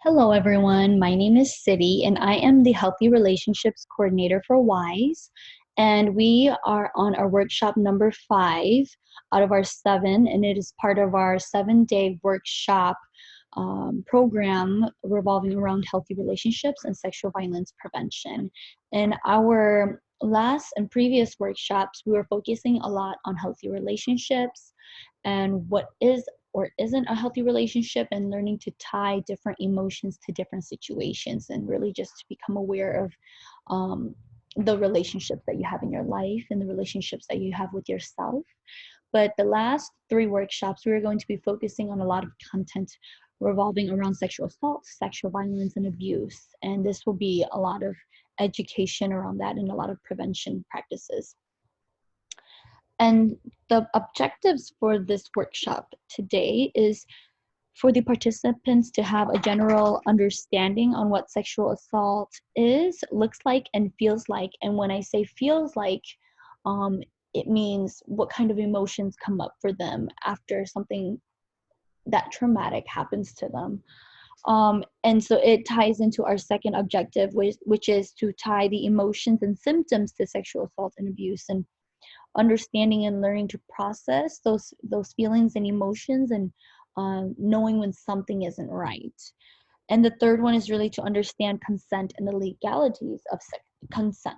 Hello, everyone. My name is City, and I am the Healthy Relationships Coordinator for WISE. And we are on our workshop number 5 out of our 7, and it is part of our 7-day workshop program revolving around healthy relationships and sexual violence prevention. In our last and previous workshops, we were focusing a lot on healthy relationships and what is or isn't a healthy relationship, and learning to tie different emotions to different situations, and really just to become aware of the relationships that you have in your life and the relationships that you have with yourself. But the last 3 workshops, we are going to be focusing on a lot of content revolving around sexual assault, sexual violence, and abuse. And this will be a lot of education around that and a lot of prevention practices. And the objectives for this workshop today is for the participants to have a general understanding on what sexual assault is, looks like, and feels like. And when I say feels like, it means what kind of emotions come up for them after something that traumatic happens to them. And so it ties into our second objective, which is to tie the emotions and symptoms to sexual assault and abuse, and understanding and learning to process those feelings and emotions, and knowing when something isn't right. And the third one is really to understand consent and the legalities of consent.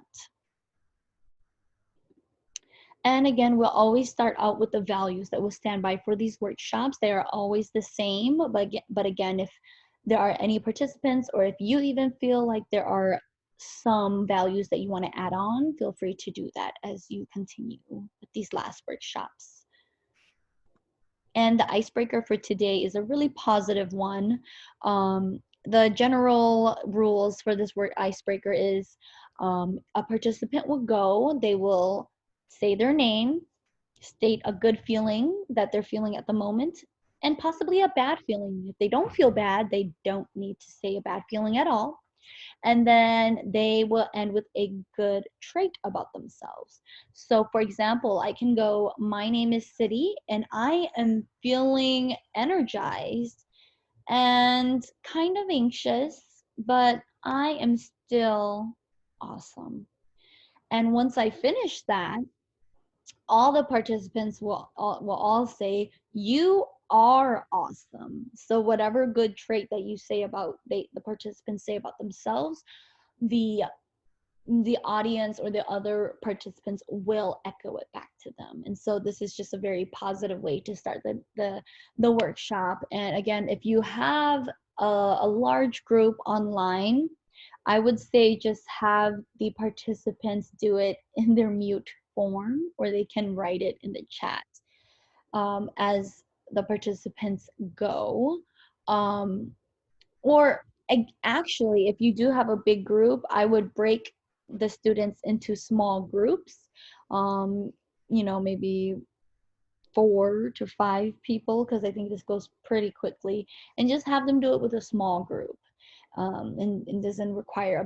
And again, we'll always start out with the values that we'll stand by for these workshops. They are always the same, but again, if there are any participants, or if you even feel like there are some values that you want to add on, feel free to do that as you continue with these last workshops. And the icebreaker for today is a really positive one. The general rules for this word icebreaker is a participant will go, they will say their name, state a good feeling that they're feeling at the moment, and possibly a bad feeling. If they don't feel bad, they don't need to say a bad feeling at all. And then they will end with a good trait about themselves. So for example, I can go, my name is City, and I am feeling energized and kind of anxious, but I am still awesome. And once I finish that, all the participants will all say, you are awesome. So whatever good trait that you say about the participants say about themselves, the audience or the other participants will echo it back to them. And so this is just a very positive way to start the workshop. And again, if you have a large group online, I would say just have the participants do it in their mute form, or they can write it in the chat as the participants go. Or actually, if you do have a big group, I would break the students into small groups, maybe 4 to 5 people, because I think this goes pretty quickly, and just have them do it with a small group. And doesn't require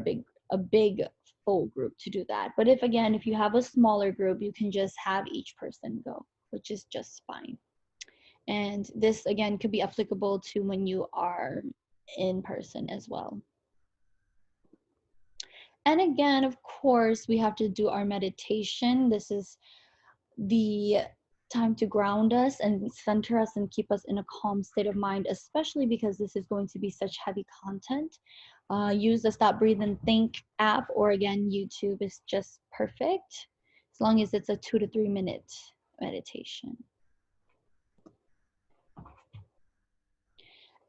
a big full group to do that. But if you have a smaller group, you can just have each person go, which is just fine. And this again could be applicable to when you are in person as well. And again, of course, we have to do our meditation. This is the time to ground us and center us and keep us in a calm state of mind, especially because this is going to be such heavy content. Use the Stop, Breathe, and Think app, or again, YouTube is just perfect, as long as it's a 2 to 3 minute meditation.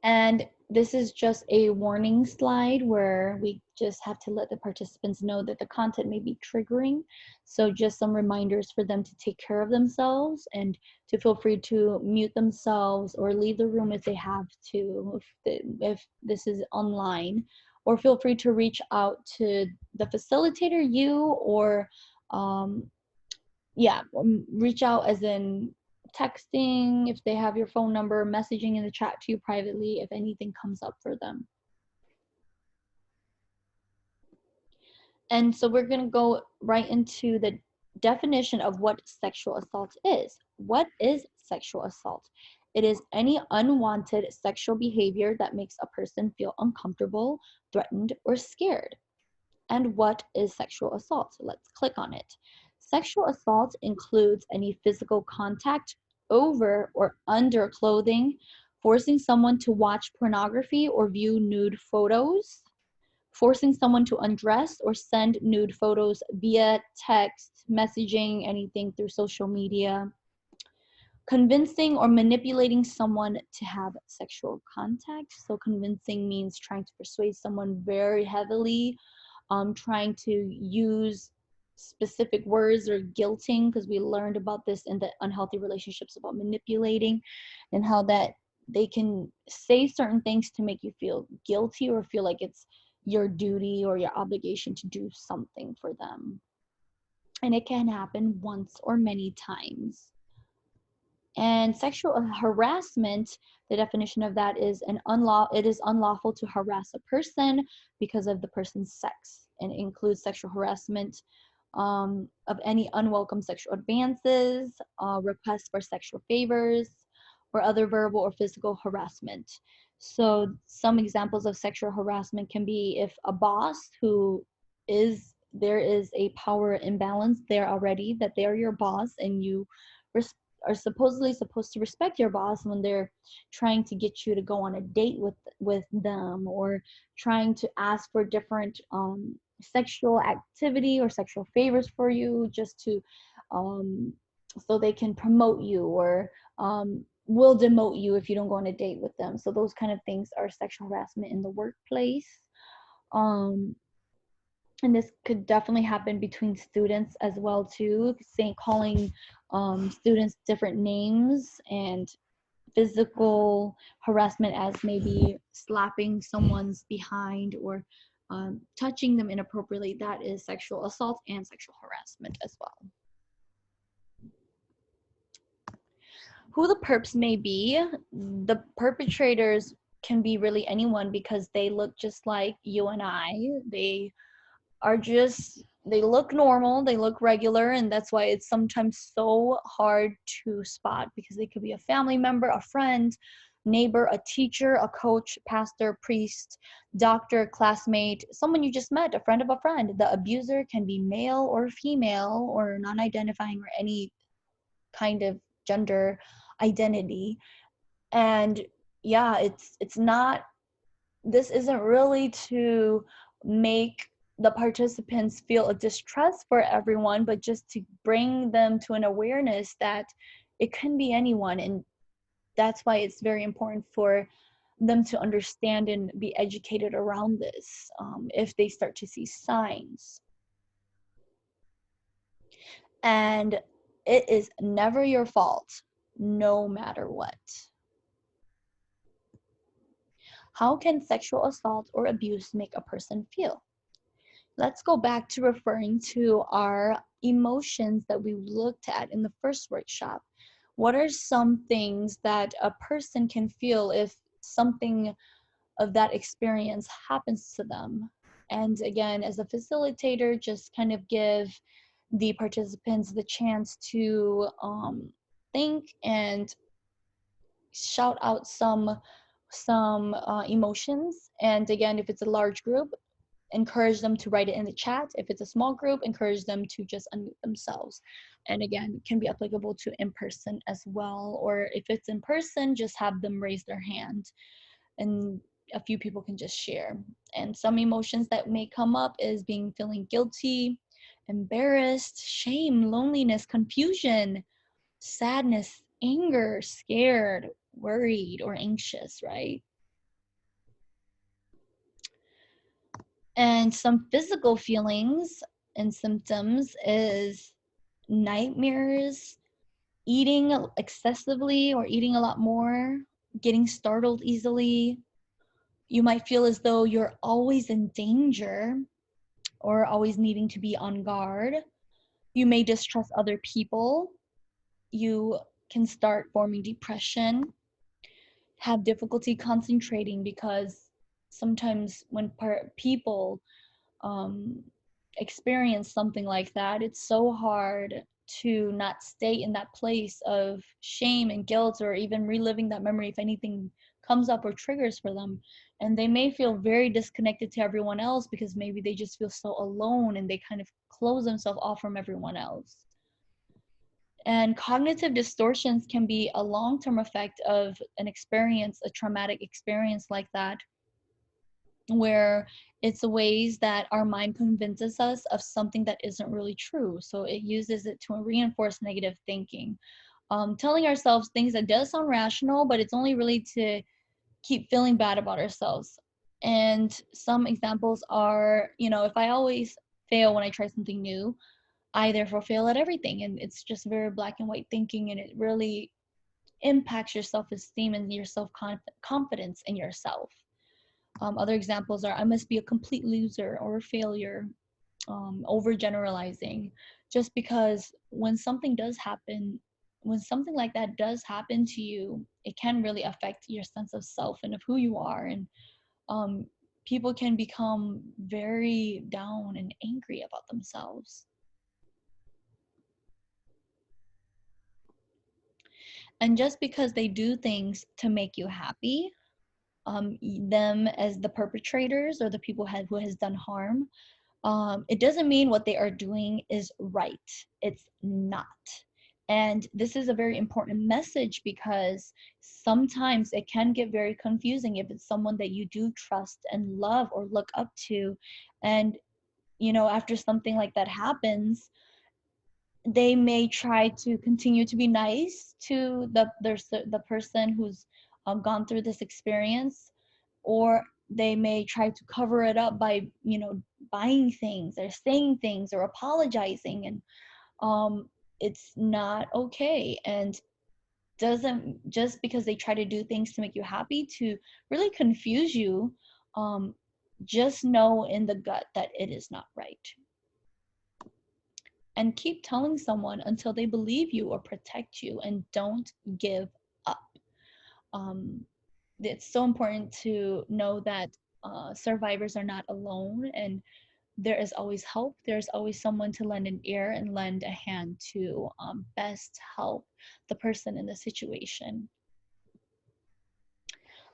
And this is just a warning slide where we just have to let the participants know that the content may be triggering. So just some reminders for them to take care of themselves, and to feel free to mute themselves or leave the room if they have to, if this is online, or feel free to reach out to the facilitator, or reach out as in texting if they have your phone number, messaging in the chat to you privately if anything comes up for them. And so we're going to go right into the definition of what sexual assault is. What is sexual assault? It is any unwanted sexual behavior that makes a person feel uncomfortable, threatened, or scared. And what is sexual assault? Let's click on it. Sexual assault includes any physical contact over or under clothing, forcing someone to watch pornography or view nude photos, forcing someone to undress or send nude photos via text, messaging, anything through social media, convincing or manipulating someone to have sexual contact. So convincing means trying to persuade someone very heavily, trying to use specific words, or guilting, because we learned about this in the unhealthy relationships about manipulating, and how that they can say certain things to make you feel guilty or feel like it's your duty or your obligation to do something for them. And it can happen once or many times. And sexual harassment, the definition of that is it is unlawful to harass a person because of the person's sex, and it includes sexual harassment of any unwelcome sexual advances, requests for sexual favors, or other verbal or physical harassment. So some examples of sexual harassment can be if a boss there is a power imbalance there already, that they are your boss and you are supposedly supposed to respect your boss when they're trying to get you to go on a date with them, or trying to ask for different sexual activity or sexual favors for you, just to so they can promote you, or will demote you if you don't go on a date with them. So those kind of things are sexual harassment in the workplace. And this could definitely happen between students as well too, calling students different names, and physical harassment as maybe slapping someone's behind, or touching them inappropriately. That is sexual assault and sexual harassment as well. Who the perps may be, the perpetrators can be really anyone, because they look just like you and I. They look normal, they look regular, and that's why it's sometimes so hard to spot, because they could be a family member, a friend, neighbor, a teacher, a coach, pastor, priest, doctor, classmate, someone you just met, a friend of a friend. The abuser can be male or female or non-identifying, or any kind of gender identity. And yeah, it's not this isn't really to make the participants feel a distrust for everyone, but just to bring them to an awareness that it can be anyone. And that's why it's very important for them to understand and be educated around this, if they start to see signs. And it is never your fault, no matter what. How can sexual assault or abuse make a person feel? Let's go back to referring to our emotions that we looked at in the first workshop. What are some things that a person can feel if something of that experience happens to them? And again, as a facilitator, just kind of give the participants the chance to think and shout out some emotions. And again, if it's a large group, encourage them to write it in the chat. If it's a small group, encourage them to just unmute themselves. And again, can be applicable to in person as well. Or if it's in person, just have them raise their hand and a few people can just share. And some emotions that may come up is feeling guilty, embarrassed, shame, loneliness, confusion, sadness, anger, scared, worried, or anxious, right? And some physical feelings and symptoms is nightmares, eating excessively or eating a lot more, getting startled easily. You might feel as though you're always in danger or always needing to be on guard. You may distrust other people. You can start forming depression, have difficulty concentrating, because sometimes when people experience something like that, it's so hard to not stay in that place of shame and guilt, or even reliving that memory if anything comes up or triggers for them. And they may feel very disconnected to everyone else because maybe they just feel so alone, and they kind of close themselves off from everyone else. And cognitive distortions can be a long-term effect of an experience, a traumatic experience like that, where it's ways that our mind convinces us of something that isn't really true. So it uses it to reinforce negative thinking, telling ourselves things that does sound rational, but it's only really to keep feeling bad about ourselves. And some examples are, if I always fail when I try something new, I therefore fail at everything. And it's just very black and white thinking, and it really impacts your self-esteem and your self-confidence in yourself. Other examples are, I must be a complete loser or a failure, overgeneralizing. Just because when something like that does happen to you, it can really affect your sense of self and of who you are. And um, people can become very down and angry about themselves. And just because they do things to make you happy, them as the perpetrators or the people who has done harm, it doesn't mean what they are doing is right. It's not. And this is a very important message, because sometimes it can get very confusing if it's someone that you do trust and love or look up to. And, after something like that happens, they may try to continue to be nice to the person who's gone through this experience, or they may try to cover it up by buying things or saying things or apologizing. And it's not okay. And doesn't just because they try to do things to make you happy to really confuse you, um, just know in the gut that it is not right. And keep telling someone until they believe you or protect you, and don't give up. um, it's so important to know that survivors are not alone, and there is always help. There's always someone to lend an ear and lend a hand to, best help the person in the situation.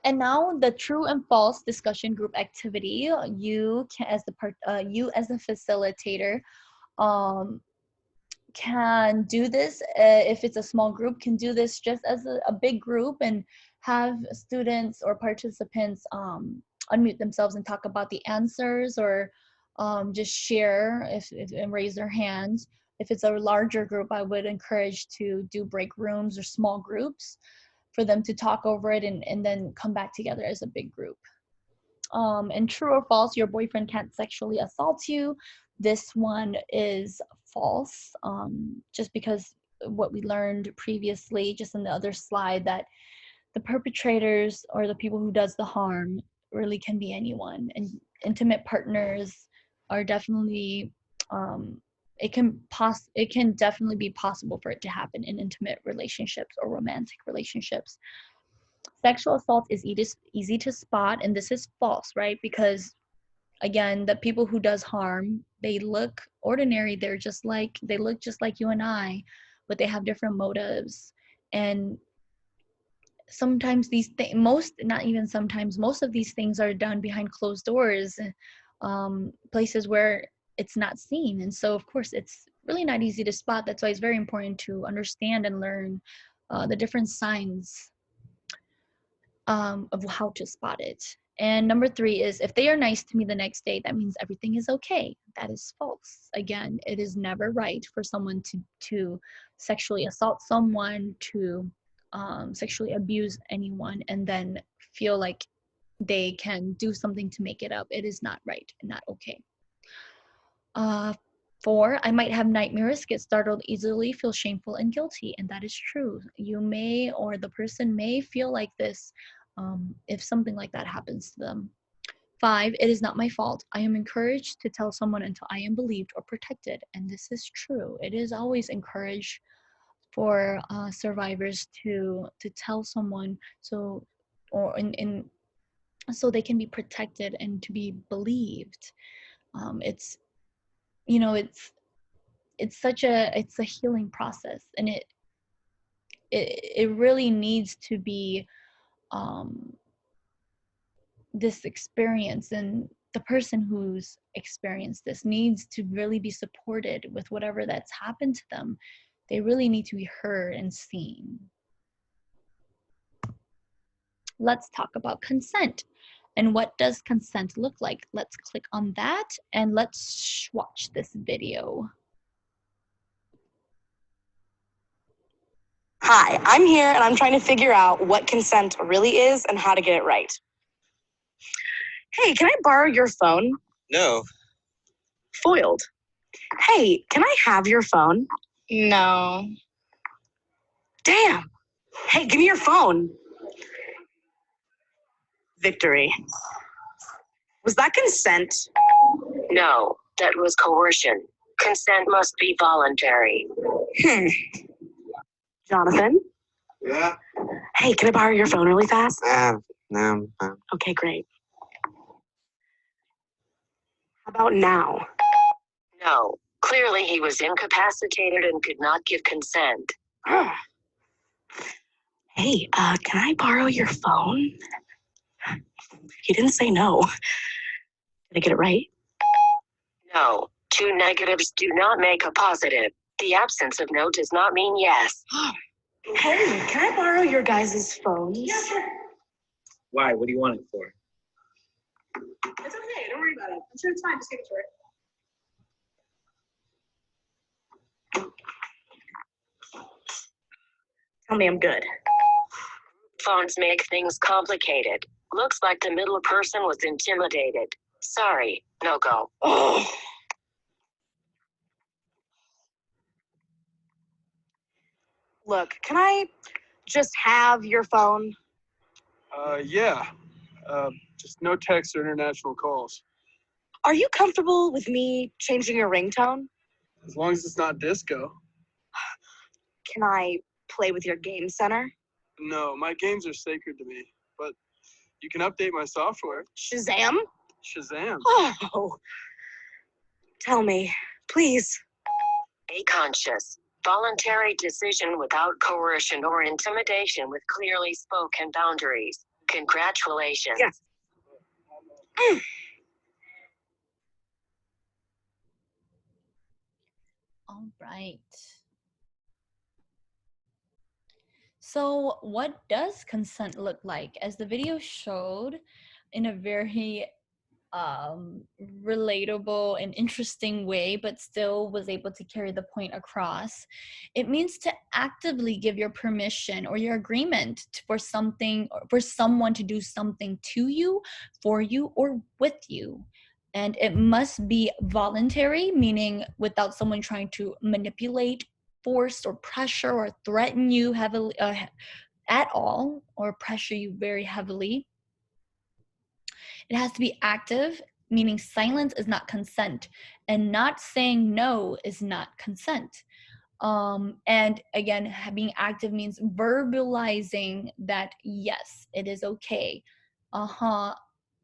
And now the true and false discussion group activity. You as a facilitator, um, can do this, if it's a small group, can do this just as a big group, and have students or participants unmute themselves and talk about the answers, or just share and raise their hands. If it's a larger group, I would encourage to do break rooms or small groups for them to talk over it, and then come back together as a big group. And true or false, your boyfriend can't sexually assault you. This one is false, just because what we learned previously, just in the other slide, that the perpetrators or the people who does the harm really can be anyone. And intimate partners are definitely, it can definitely be possible for it to happen in intimate relationships or romantic relationships. Sexual assault is easy to spot, and this is false, right? Because again, the people who does harm, they look ordinary. They look just like you and I, but they have different motives. And sometimes most, not even sometimes, most of these things are done behind closed doors, places where it's not seen. And so of course it's really not easy to spot. That's why it's very important to understand and learn the different signs, of how to spot it. And number 3 is, if they are nice to me the next day, that means everything is okay. That is false. Again, it is never right for someone to sexually assault someone, to sexually abuse anyone, and then feel like they can do something to make it up. It is not right and not okay. Uh, 4, I might have nightmares, get startled easily, feel shameful and guilty. And that is true. You may, or the person may feel like this, if something like that happens to them. 5, it is not my fault. I am encouraged to tell someone until I am believed or protected. And this is true. It is always encouraged for survivors to tell someone, so, or so they can be protected and to be believed. It's, it's it's a healing process, and it really needs to be this experience, and the person who's experienced this needs to really be supported with whatever that's happened to them. They really need to be heard and seen. Let's talk about consent. And what does consent look like? Let's click on that and let's watch this video. Hi, I'm here and I'm trying to figure out what consent really is and how to get it right. Hey, can I borrow your phone? No. Foiled. Hey, can I have your phone? No. Damn. Hey, give me your phone. Victory. Was that consent? No, that was coercion. Consent must be voluntary. Jonathan? Yeah? Hey, can I borrow your phone really fast? No. Okay, great. How about now? No, clearly he was incapacitated and could not give consent. Hey, can I borrow your phone? He didn't say no. Did I get it right? No, two negatives do not make a positive. The absence of no does not mean yes. Hey, can I borrow your guys' phones? Yeah, sure. Why? What do you want it for? It's okay. Don't worry about it. I'm sure it's fine. Just give it to her. Tell me I'm good. Phones make things complicated. Looks like the middle person was intimidated. Sorry, no go. Oh. Look, can I just have your phone? Yeah. Just no text or international calls. Are you comfortable with me changing your ringtone? As long as it's not disco. Can I play with your game center? No, my games are sacred to me. But you can update my software. Shazam? Shazam. Oh. Tell me, please. Be conscious. Voluntary decision without coercion or intimidation with clearly spoken boundaries. Congratulations. Yes. All right. So what does consent look like? As the video showed, in a very relatable and interesting way, but still was able to carry the point across. It means to actively give your permission or your agreement for something, or for someone to do something to you, for you, or with you. And it must be voluntary, meaning without someone trying to manipulate, force, or pressure, or threaten you heavily at all, or pressure you very heavily. It has to be active, meaning silence is not consent, and not saying no is not consent. And again, being active means verbalizing that yes, it is okay.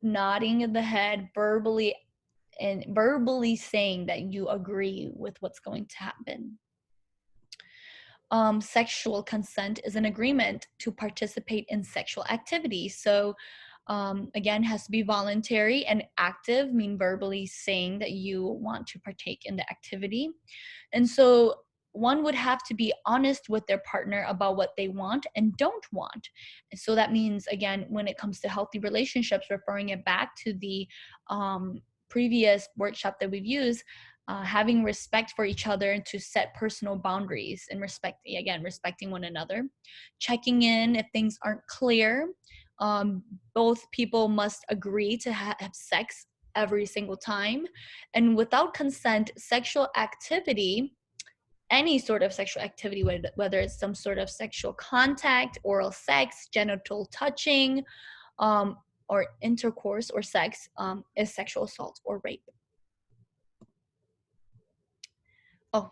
Nodding the head verbally, and verbally saying that you agree with what's going to happen. Sexual consent is an agreement to participate in sexual activity. So again, has to be voluntary, and active mean verbally saying that you want to partake in the activity. And so one would have to be honest with their partner about what they want and don't want. And so that means, again, when it comes to healthy relationships, referring it back to the previous workshop that we've used, having respect for each other and to set personal boundaries and respecting one another, checking in if things aren't clear. Both people must agree to have sex every single time. And without consent, sexual activity, any sort of sexual activity, whether it's some sort of sexual contact, oral sex, genital touching, or intercourse or sex, is sexual assault or rape. Oh.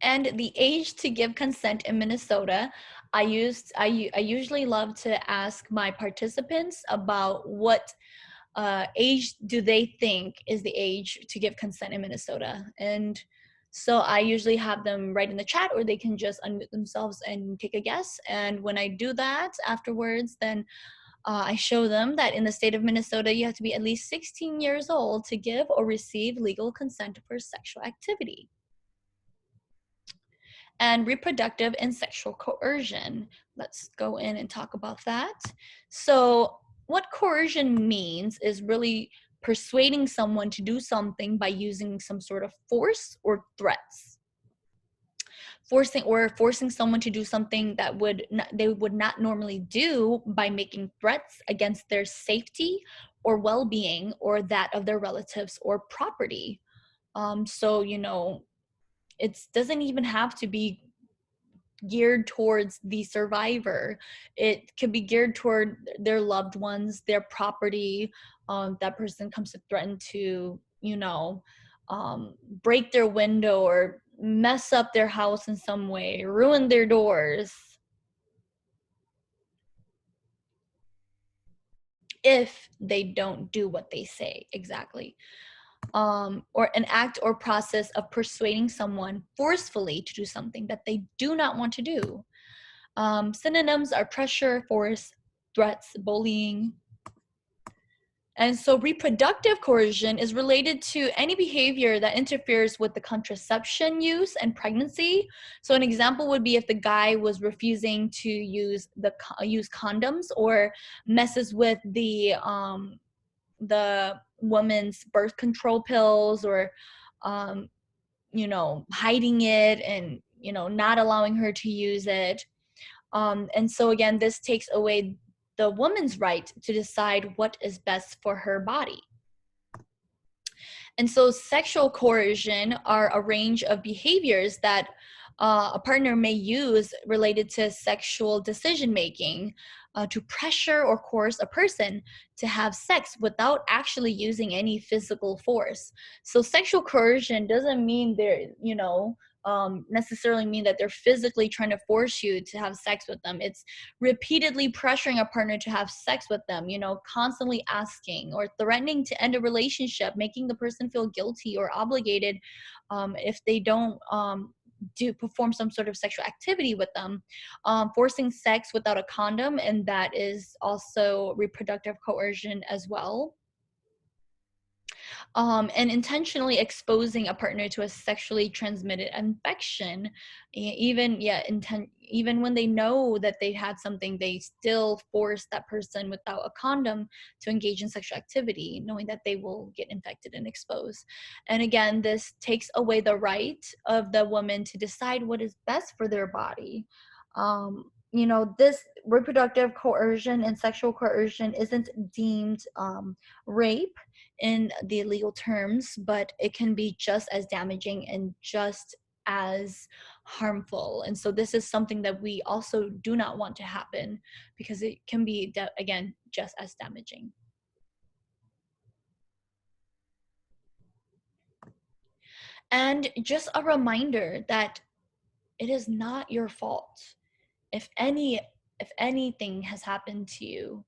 And the age to give consent in Minnesota, I usually love to ask my participants about what age do they think is the age to give consent in Minnesota? And so I usually have them write in the chat, or they can just unmute themselves and take a guess. And when I do that afterwards, then I show them that in the state of Minnesota, you have to be at least 16 years old to give or receive legal consent for sexual activity. And reproductive and sexual coercion. Let's go in and talk about that. So what coercion means is really persuading someone to do something by using some sort of force or threats. Forcing someone to do something that they would not normally do by making threats against their safety or well-being or that of their relatives or property. So, it doesn't even have to be geared towards the survivor. It could be geared toward their loved ones, their property. That person comes to threaten to, break their window or mess up their house in some way, ruin their doors. If they don't do what they say exactly. Or an act or process of persuading someone forcefully to do something that they do not want to do. Synonyms are pressure, force, threats, bullying. And so reproductive coercion is related to any behavior that interferes with the contraception use and pregnancy. So an example would be if the guy was refusing to use condoms, or messes with the woman's birth control pills, or hiding it and not allowing her to use it. And so again, this takes away the woman's right to decide what is best for her body. And so sexual coercion are a range of behaviors that a partner may use related to sexual decision making to pressure or coerce a person to have sex without actually using any physical force. So sexual coercion doesn't mean necessarily mean that they're physically trying to force you to have sex with them. It's repeatedly pressuring a partner to have sex with them, constantly asking or threatening to end a relationship, making the person feel guilty or obligated if they don't perform some sort of sexual activity with them, forcing sex without a condom, and that is also reproductive coercion as well. And intentionally exposing a partner to a sexually transmitted infection, even when they know that they had something, they still force that person without a condom to engage in sexual activity, knowing that they will get infected and exposed. And again, this takes away the right of the woman to decide what is best for their body. This reproductive coercion and sexual coercion isn't deemed rape in the legal terms, but it can be just as damaging and just as harmful. And so this is something that we also do not want to happen, because it can be, again, just as damaging. And just a reminder that it is not your fault if anything has happened to you.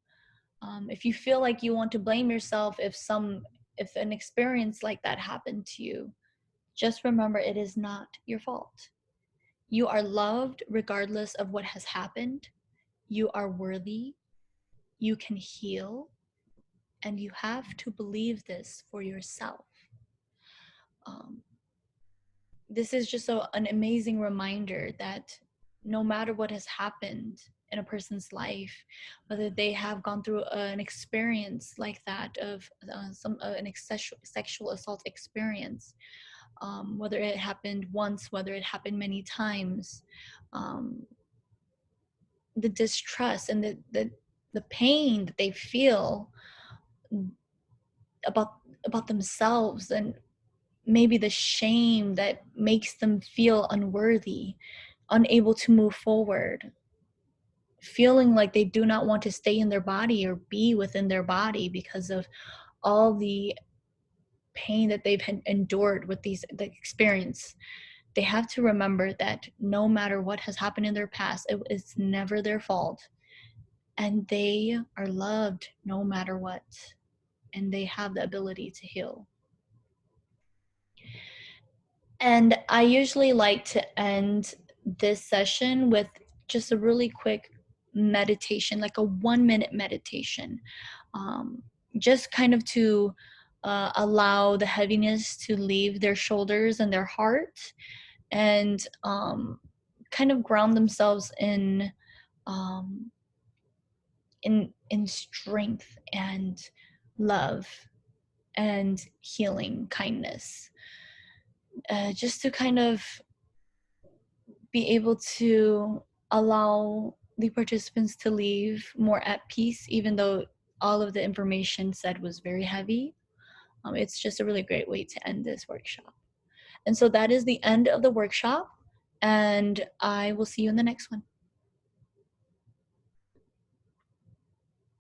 If you feel like you want to blame yourself if an experience like that happened to you, just remember it is not your fault. You are loved regardless of what has happened. You are worthy. You can heal. And you have to believe this for yourself. This is just an amazing reminder that no matter what has happened in a person's life, whether they have gone through an experience like that of an sexual assault experience, whether it happened once, whether it happened many times, the distrust and the pain that they feel about themselves, and maybe the shame that makes them feel unworthy, unable to move forward, feeling like they do not want to stay in their body or be within their body because of all the pain that they've endured with the experience. They have to remember that no matter what has happened in their past, it's never their fault, and they are loved no matter what. and they have the ability to heal. And I usually like to end this session with just a really quick meditation, like a 1-minute meditation, just kind of to allow the heaviness to leave their shoulders and their heart, and kind of ground themselves um, in strength and love and healing, kindness, just to kind of be able to allow the participants to leave more at peace, even though all of the information said was very heavy. It's just a really great way to end this workshop. And so that is the end of the workshop, and I will see you in the next one.